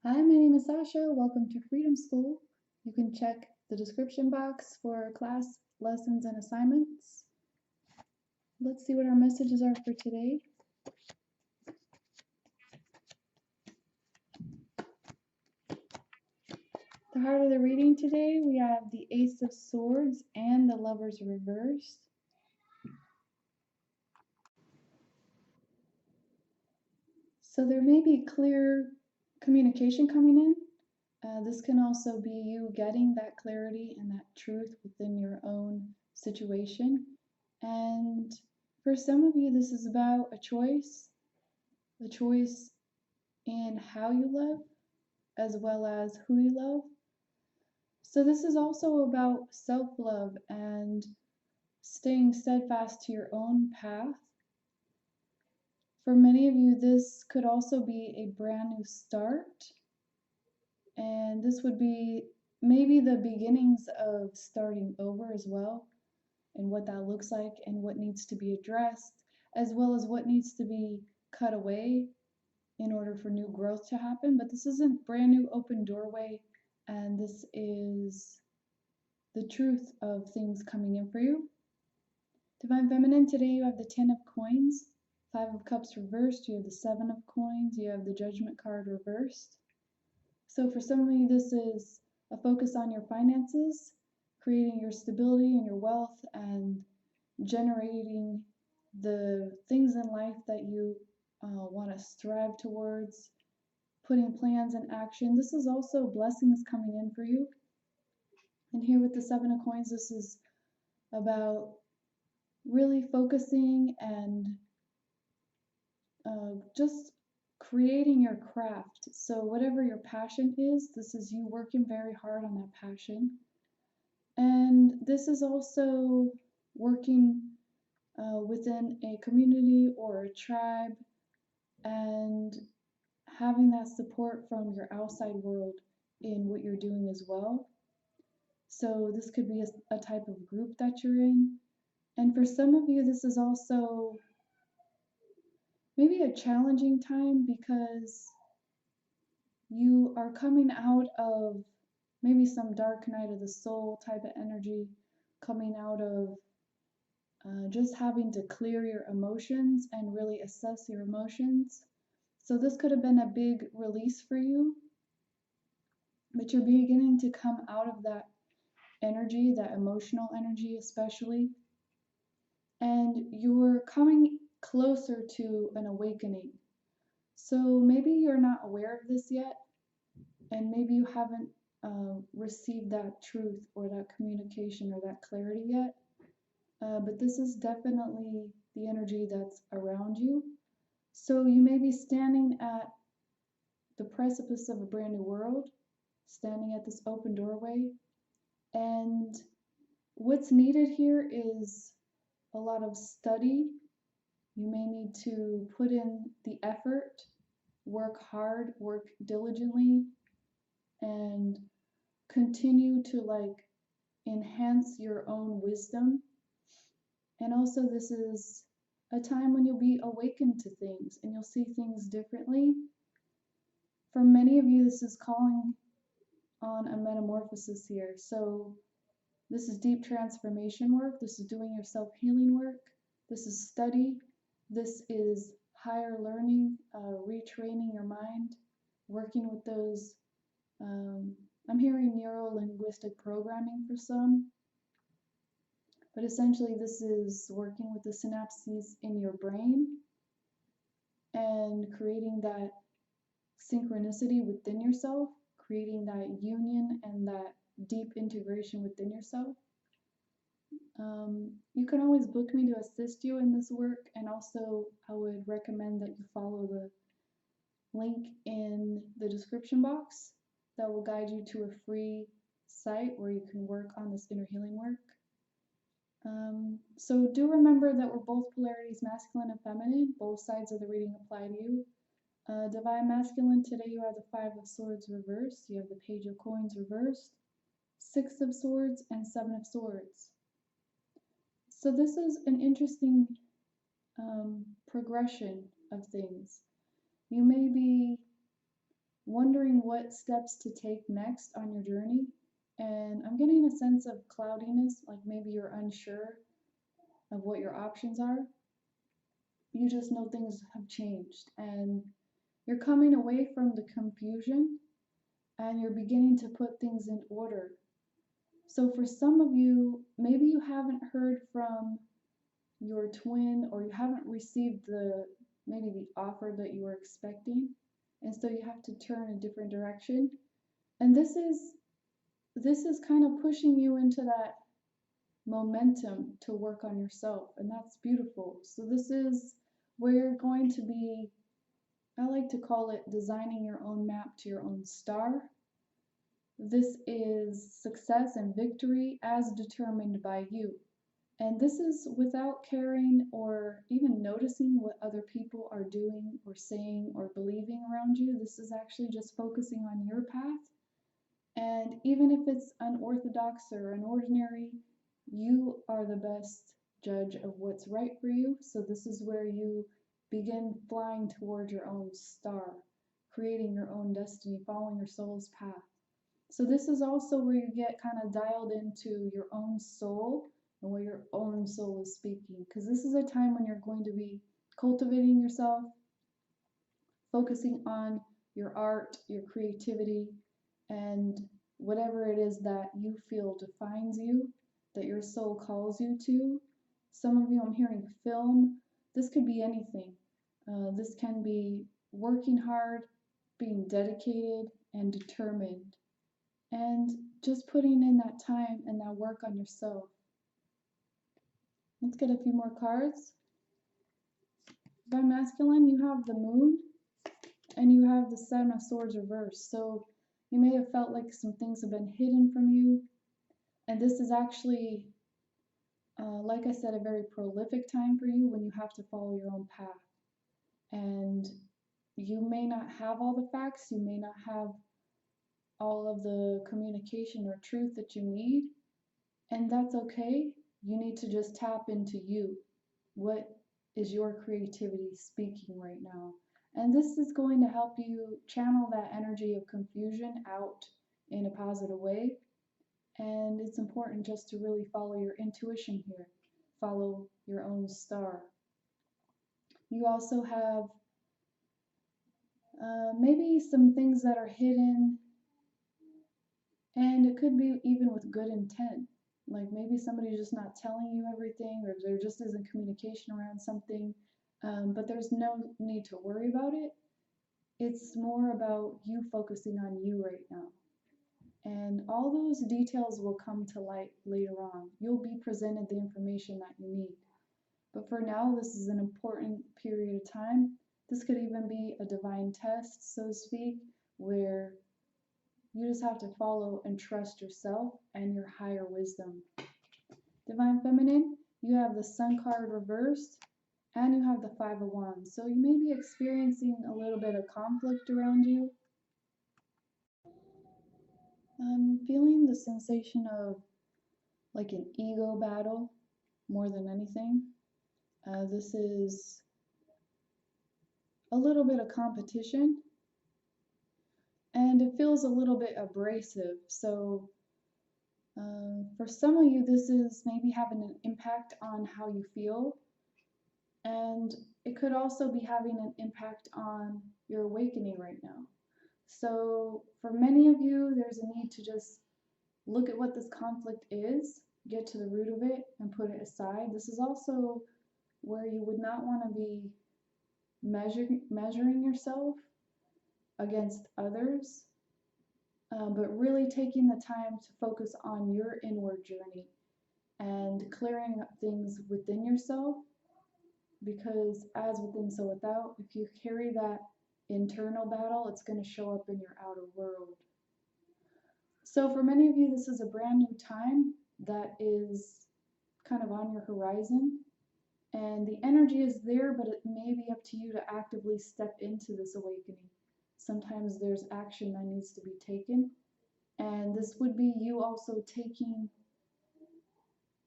Hi, my name is Sasha. Welcome to Freedom School. You can check the description box for class lessons and assignments. Let's see what our messages are for today. The heart of the reading today, we have the Ace of Swords and the Lovers reversed. So there may be clear communication coming in. This can also be you getting that clarity and that truth within your own situation. And for some of you, this is about a choice in how you love as well as who you love. So this is also about self-love and staying steadfast to your own path. For many of you, this could also be a brand new start. And this would be maybe the beginnings of starting over as well, and what that looks like and what needs to be addressed, as well as what needs to be cut away in order for new growth to happen. But this isn't brand new open doorway, and this is the truth of things coming in for you. Divine Feminine, today you have the 10 of Coins, 5 of Cups reversed, you have the 7 of Coins, you have the Judgment card reversed. So for some of you, this is a focus on your finances, creating your stability and your wealth, and generating the things in life that you want to strive towards, putting plans in action. This is also blessings coming in for you. And here with the 7 of Coins, this is about really focusing and just creating your craft. So whatever your passion is, this is you working very hard on that passion. And this is also working within a community or a tribe and having that support from your outside world in what you're doing as well. So this could be a type of group that you're in. And for some of you, this is also maybe a challenging time because you are coming out of maybe some dark night of the soul type of energy, coming out of just having to clear your emotions and really assess your emotions. So this could have been a big release for you, but you're beginning to come out of that energy, that emotional energy especially, and you're coming closer to an awakening. So maybe you're not aware of this yet, and maybe you haven't received that truth or that communication or that clarity yet, but this is definitely the energy that's around you. So you may be standing at the precipice of a brand new world, standing at this open doorway, and what's needed here is a lot of study. You may need to put in the effort, work hard, work diligently, and continue to enhance your own wisdom. And also, this is a time when you'll be awakened to things and you'll see things differently. For many of you, this is calling on a metamorphosis here. So this is deep transformation work. This is doing your self-healing work. This is study. This is higher learning, retraining your mind, working with those, I'm hearing neuro-linguistic programming for some, but essentially this is working with the synapses in your brain and creating that synchronicity within yourself, creating that union and that deep integration within yourself. You can always book me to assist you in this work, and also I would recommend that you follow the link in the description box that will guide you to a free site where you can work on this inner healing work. So do remember that we're both polarities, masculine and feminine. Both sides of the reading apply to you. Divine Masculine, today you have the 5 of Swords reversed, you have the Page of Coins reversed, 6 of Swords, and 7 of Swords. So this is an interesting progression of things. You may be wondering what steps to take next on your journey. And I'm getting a sense of cloudiness, like maybe you're unsure of what your options are. You just know things have changed and you're coming away from the confusion and you're beginning to put things in order. So for some of you, maybe you haven't heard from your twin or you haven't received maybe the offer that you were expecting, and so you have to turn a different direction. And this is kind of pushing you into that momentum to work on yourself, and that's beautiful. So this is where you're going to be, I like to call it designing your own map to your own star. This is success and victory as determined by you. And this is without caring or even noticing what other people are doing or saying or believing around you. This is actually just focusing on your path. And even if it's unorthodox or unordinary, you are the best judge of what's right for you. So this is where you begin flying toward your own star, creating your own destiny, following your soul's path. So this is also where you get kind of dialed into your own soul and where your own soul is speaking. Because this is a time when you're going to be cultivating yourself, focusing on your art, your creativity, and whatever it is that you feel defines you, that your soul calls you to. Some of you, I'm hearing film. This could be anything. This can be working hard, being dedicated and determined, and just putting in that time and that work on yourself. Let's get a few more cards. By masculine, you have the moon and you have the Seven of Swords reversed. So you may have felt like some things have been hidden from you. And this is actually, like I said, a very prolific time for you when you have to follow your own path. And you may not have all the facts, you may not have all of the communication or truth that you need, and that's okay. You need to just tap into you. What is your creativity speaking right now? And this is going to help you channel that energy of confusion out in a positive way. And it's important just to really follow your intuition here. Follow your own star. You also have maybe some things that are hidden, and it could be even with good intent. Like maybe somebody's just not telling you everything, or there just isn't communication around something, but there's no need to worry about it. It's more about you focusing on you right now. And all those details will come to light later on. You'll be presented the information that you need. But for now, this is an important period of time. This could even be a divine test, so to speak, where you just have to follow and trust yourself and your higher wisdom. Divine Feminine, you have the Sun card reversed and you have the Five of Wands. So you may be experiencing a little bit of conflict around you. I'm feeling the sensation of like an ego battle more than anything. This is a little bit of competition and it feels a little bit abrasive. So for some of you, this is maybe having an impact on how you feel, and it could also be having an impact on your awakening right now. So for many of you, there's a need to just look at what this conflict is, get to the root of it, and put it aside. This is also where you would not want to be measuring yourself against others, but really taking the time to focus on your inward journey and clearing up things within yourself, because as within so without, if you carry that internal battle, it's going to show up in your outer world. So for many of you, this is a brand new time that is kind of on your horizon, and the energy is there, but it may be up to you to actively step into this awakening. Sometimes there's action that needs to be taken, and this would be you also taking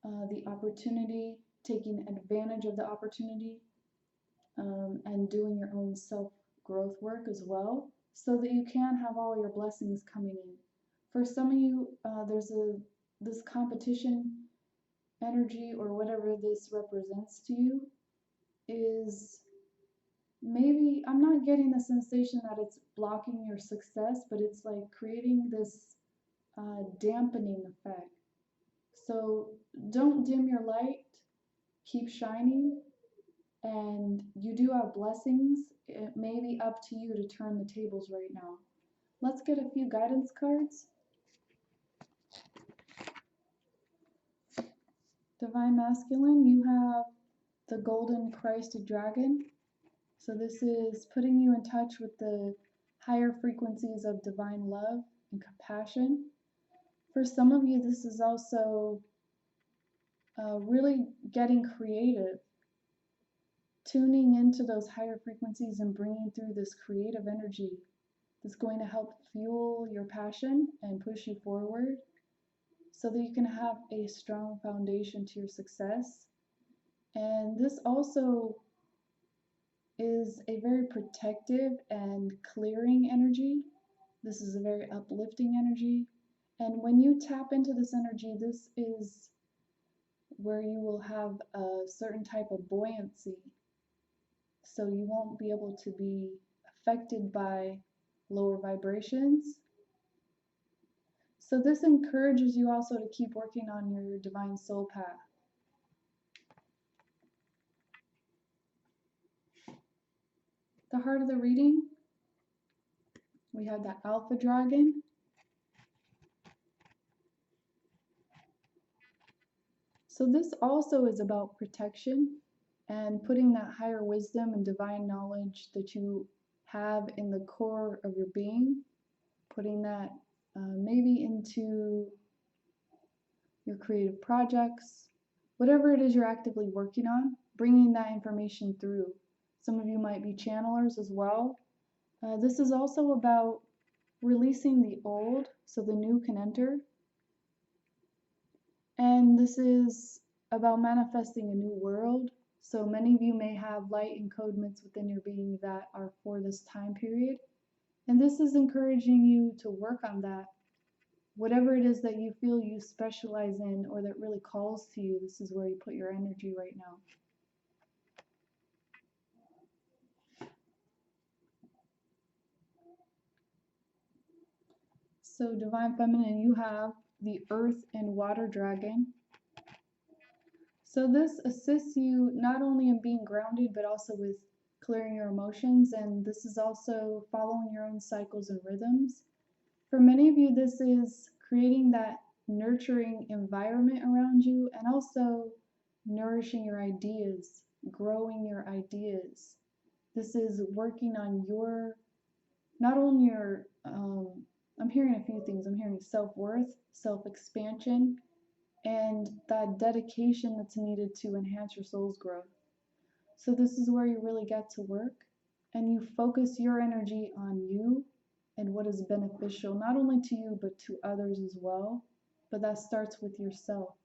the opportunity, taking advantage of the opportunity, and doing your own self-growth work as well. so that you can have all your blessings coming in. For some of you, there's this competition energy, or whatever this represents to you, is maybe, I'm not getting the sensation that it's blocking your success, but it's like creating this dampening effect. So don't dim your light, keep shining, and you do have blessings. It may be up to you to turn the tables right now. Let's get a few guidance cards. Divine Masculine, you have the Golden Christ Dragon. So this is putting you in touch with the higher frequencies of divine love and compassion. For some of you, this is also really getting creative, tuning into those higher frequencies and bringing through this creative energy that's going to help fuel your passion and push you forward so that you can have a strong foundation to your success. And this also is a very protective and clearing energy. This is a very uplifting energy. And when you tap into this energy, this is where you will have a certain type of buoyancy. So you won't be able to be affected by lower vibrations. So this encourages you also to keep working on your divine soul path. The heart of the reading, we have the Alpha Dragon. So this also is about protection and putting that higher wisdom and divine knowledge that you have in the core of your being, putting that maybe into your creative projects, whatever it is you're actively working on, bringing that information through. Some of you might be channelers as well. This is also about releasing the old so the new can enter. And this is about manifesting a new world. So many of you may have light encodements within your being that are for this time period. And this is encouraging you to work on that. Whatever it is that you feel you specialize in or that really calls to you, this is where you put your energy right now. So Divine Feminine, you have the Earth and Water Dragon. So this assists you not only in being grounded, but also with clearing your emotions. And this is also following your own cycles and rhythms. For many of you, this is creating that nurturing environment around you and also nourishing your ideas, growing your ideas. This is working on your, not only your, I'm hearing a few things. I'm hearing self-worth, self-expansion, and that dedication that's needed to enhance your soul's growth. So this is where you really get to work and you focus your energy on you and what is beneficial, not only to you, but to others as well. But that starts with yourself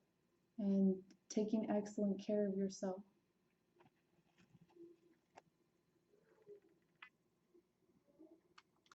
and taking excellent care of yourself.